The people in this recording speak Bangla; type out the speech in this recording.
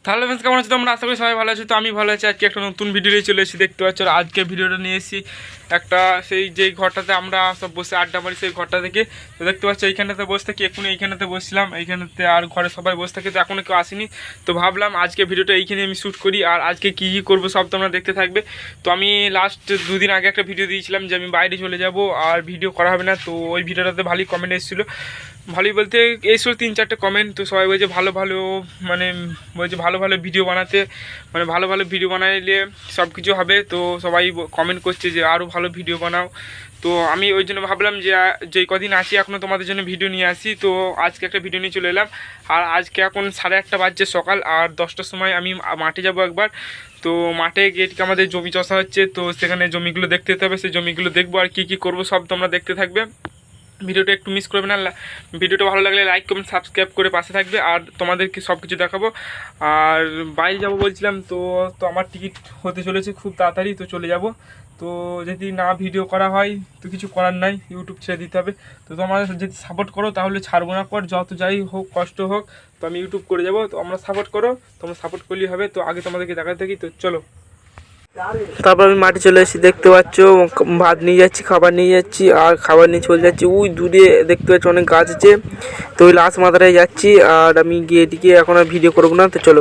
তাহলে ফ্রেন্ডস কেমন আছো তোমরা? আশা করি সবাই ভালো আছো। তো আমি ভালো আছি। আজকে একটা নতুন ভিডিও নিয়ে চলে এসেছি, দেখতে পাচ্ছ। আজকে ভিডিওটা নিয়ে এসেছি একটা সেই যেই ঘরটাতে আমরা সব বসে আড্ডা মারি, সেই ঘরটা থেকে। তো দেখতে পাচ্ছ এইখানটাতে বসে থাকি, এখনই এইখানটাতে বসছিলাম, এইখানটাতে আর ঘরে সবাই বসে থাকে। তো এখনও কেউ আসেনি, তো ভাবলাম আজকে ভিডিওটা এইখানে আমি শ্যুট করি। আর আজকে কী কী করবো সব তোমরা দেখতে থাকবে। তো আমি লাস্ট 2 দিন আগে একটা ভিডিও দিয়েছিলাম যে আমি বাইরে চলে যাব আর ভিডিও করা হবে না। তো ওই ভিডিওটাতে ভালোই কমেন্ট এসেছিলো, ভালোই বলতে এইসব 3-4টে কমেন্ট। তো সবাই বলছে ভালো ভালো মানে বলছে ভালো ভালো ভিডিও বানাতে, মানে ভালো ভালো ভিডিও বানাইলে সব কিছু হবে। তো সবাই কমেন্ট করছে যে আরও ভালো ভিডিও বানাও। তো আমি ওই জন্য ভাবলাম যে যেই কদিন আসি এখনও তোমাদের জন্য ভিডিও নিয়ে আসি। তো আজকে একটা ভিডিও নিয়ে চলে এলাম। আর আজকে এখন 1:30 বাজছে সকাল, আর 10টার সময় আমি মাঠে যাব একবার। তো মাঠে গিয়ে আমাদের জমি চষা হচ্ছে, তো সেখানে জমিগুলো দেখতে যেতে হবে। সেই জমিগুলো দেখবো আর কী কী করবো সব তোমরা দেখতে থাকবে। ভিডিওটা একটু মিস করবে না। ভিডিওটা ভালো লাগলে লাইক কমেন্ট সাবস্ক্রাইব করে পাশে থাকবে, আর তোমাদেরকে সব কিছু দেখাবো। আর বাইরে যাব বলছিলাম, তো তো আমার টিকিট হতে চলেছে খুব তাড়াতাড়ি, তো চলে যাব। তো যদি না ভিডিও করা হয় তো কিছু করার নাই, ইউটিউব ছেড়ে দিতে হবে। তো তোমরা যদি সাপোর্ট করো তাহলে ছাড়বো না, পর যত যাই হোক কষ্ট হোক তো আমি ইউটিউব করে যাব। তো আমরা সাপোর্ট করো, তোমরা সাপোর্ট করলেই হবে। তো আগে তোমাদেরকে দেখাতে থাকি, তো চলো। তারপর আমি মাঠে চলে এসেছি, দেখতে পাচ্ছ। ভাত নিয়ে যাচ্ছি, খাবার নিয়ে যাচ্ছি, আর খাবার নিয়ে চলে যাচ্ছি। ওই দূরে দেখতে পাচ্ছি অনেক গাছ আছে, তো ওই লাশ মাথাটায় যাচ্ছি। আর আমি গিয়ে এদিকে এখন আর ভিডিও করবো না, তো চলো।